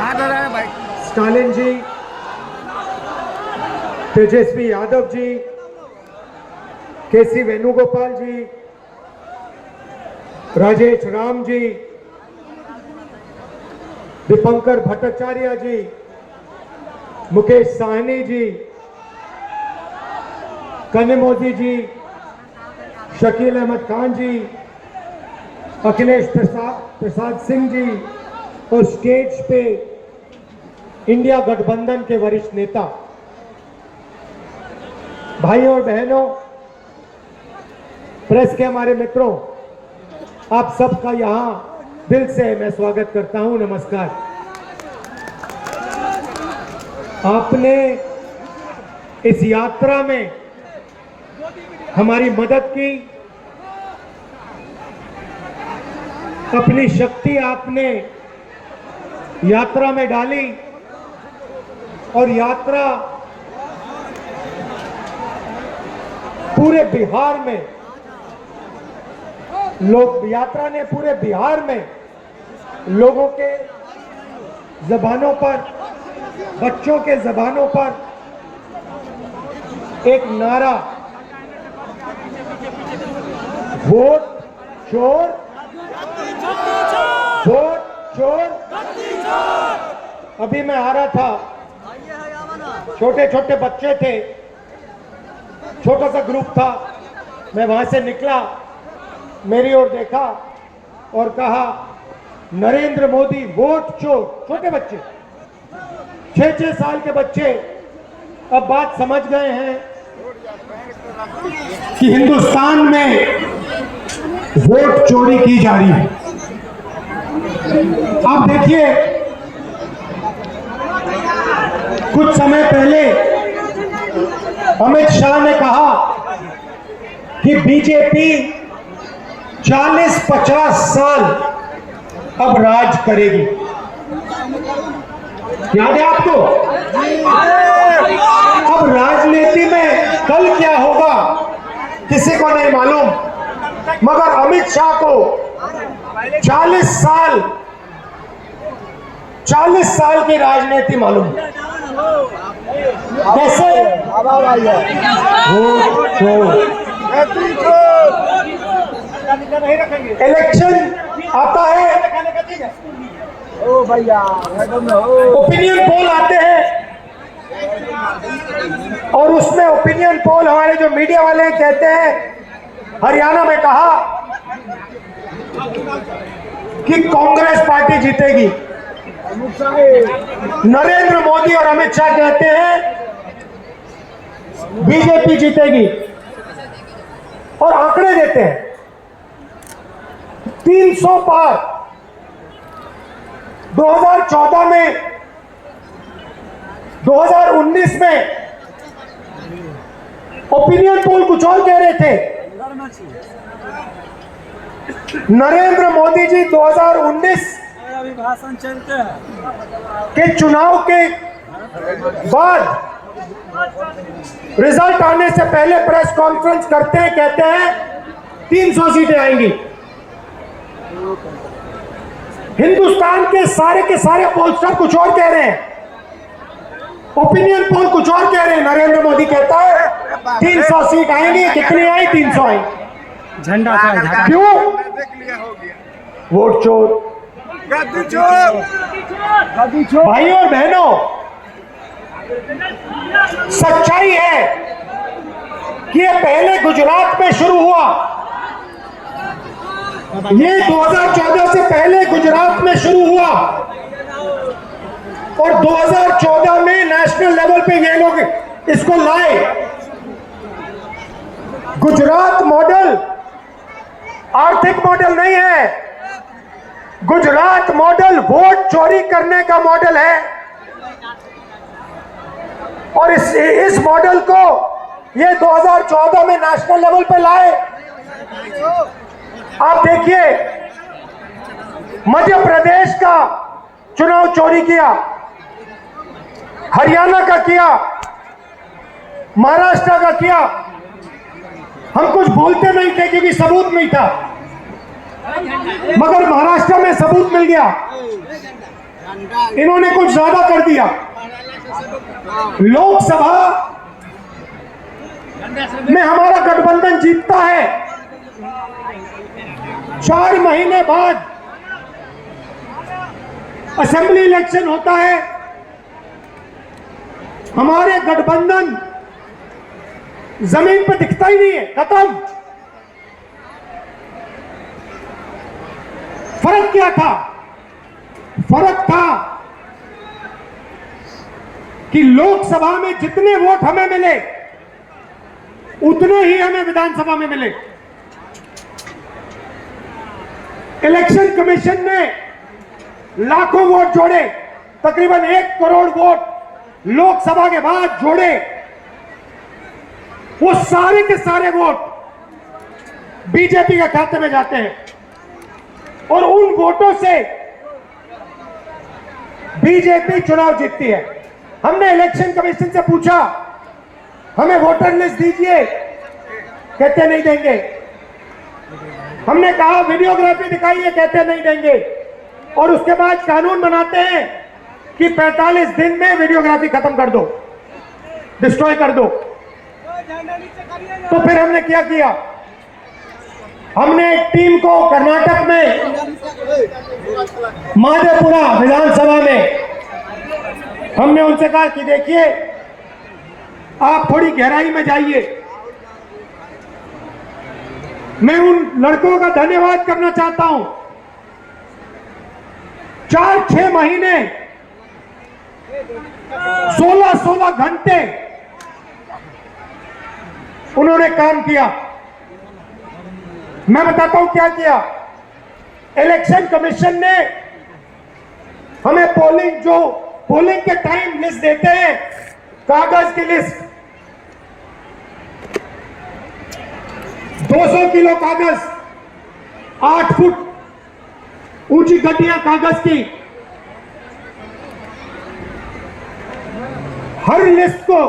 Stalin जी, तेजस्वी यादव जी, केसी वेणुगोपाल जी, राजेश राम जी, दीपंकर भट्टाचार्य जी, मुकेश साहनी जी, कनिमोदी जी, शकील अहमद खान जी, अखिलेश प्रसाद सिंह जी और stage पे India गठबंधन के वरिष्ठ नेता, भाइयों और बहनों, प्रेस के हमारे मित्रों, आप सबका यहां दिल से मैं स्वागत करता हूं। नमस्कार। आपने इस यात्रा में हमारी मदद की, अपनी शक्ति आपने यात्रा में डाली और यात्रा पूरे बिहार में यात्रा ने पूरे बिहार में लोगों के ज़बानों पर, बच्चों के ज़बानों पर एक नारा, वोट चोर, वोट चोर। अभी मैं आ रहा था, छोटे छोटे बच्चे थे, छोटा सा ग्रुप था, मैं वहां से निकला, मेरी ओर देखा और कहा नरेंद्र मोदी वोट चोर। छोटे बच्चे, 6-6 साल के बच्चे अब बात समझ गए हैं कि हिंदुस्तान में वोट चोरी की जा रही है। आप देखिए, कुछ समय पहले अमित शाह ने कहा कि बीजेपी 40-50 साल अब राज करेगी। याद है आपको? अब राजनीति में कल क्या होगा किसी को नहीं मालूम, मगर अमित शाह को 40 साल की राजनीति मालूम। कैसे? इलेक्शन आता है, ओपिनियन पोल आते हैं और उसमें ओपिनियन पोल हमारे जो मीडिया वाले कहते हैं, हरियाणा में कहा कि कांग्रेस पार्टी जीतेगी, नरेंद्र मोदी और अमित शाह कहते हैं बीजेपी जीतेगी और आंकड़े देते हैं 300 पार। 2014 में, 2019 में ओपिनियन पोल कुछ और कह रहे थे। नरेंद्र मोदी जी 2019 भाषण चलते हैं के चुनाव के बाद रिजल्ट आने से पहले प्रेस कॉन्फ्रेंस करते हैं, कहते हैं 300 सीटें आएंगी। हिंदुस्तान के सारे पोलस्टर कुछ और कह रहे हैं, ओपिनियन पोल कुछ और कह रहे हैं। नरेंद्र मोदी कहता है 300 सीट आएंगी। कितनी आई? 300 आई। झंडा क्यों? वोट चोर, गद्दी चोर। भाइयों और बहनों, सच्चाई है कि ये पहले गुजरात में शुरू हुआ। ये 2014 से पहले गुजरात में शुरू हुआ और 2014 में नेशनल लेवल पे ये लोग इसको लाए। गुजरात मॉडल आर्थिक मॉडल नहीं है, गुजरात मॉडल वोट चोरी करने का मॉडल है। और इस मॉडल को ये 2014 में नेशनल लेवल पे लाए। आप देखिए, मध्य प्रदेश का चुनाव चोरी किया, हरियाणा का किया, महाराष्ट्र का किया। हम कुछ बोलते नहीं थे क्योंकि सबूत नहीं था, मगर महाराष्ट्र में सबूत मिल गया। इन्होंने कुछ ज्यादा कर दिया। लोकसभा में हमारा गठबंधन जीतता है, 4 महीने बाद असेंबली इलेक्शन होता है, हमारे गठबंधन जमीन पर दिखता ही नहीं है, खत्म। फर्क क्या था? फर्क था कि लोकसभा में जितने वोट हमें मिले उतने ही हमें विधानसभा में मिले। इलेक्शन कमीशन ने लाखों वोट जोड़े, तकरीबन 1 करोड़ वोट लोकसभा के बाद जोड़े। वो सारे के सारे वोट बीजेपी के खाते में जाते हैं और उन वोटों से बीजेपी चुनाव जीतती है। हमने इलेक्शन कमीशन से पूछा, हमें वोटर लिस्ट दीजिए, कहते नहीं देंगे। हमने कहा वीडियोग्राफी दिखाइए, कहते नहीं देंगे। और उसके बाद कानून बनाते हैं कि 45 दिन में वीडियोग्राफी खत्म कर दो, डिस्ट्रॉय कर दो। तो फिर हमने क्या किया? हमने एक टीम को कर्नाटक में माधेपुरा विधानसभा में हमने उनसे कहा कि देखिए, आप थोड़ी गहराई में जाइए। मैं उन लड़कों का धन्यवाद करना चाहता हूं। 4-6 महीने 16-16 घंटे उन्होंने काम किया। मैं बताता हूं क्या किया। इलेक्शन कमीशन ने हमें पोलिंग के टाइम लिस्ट देते हैं, कागज की लिस्ट, 200 किलो कागज, 8 फुट ऊंची गड्डियां कागज की। हर लिस्ट को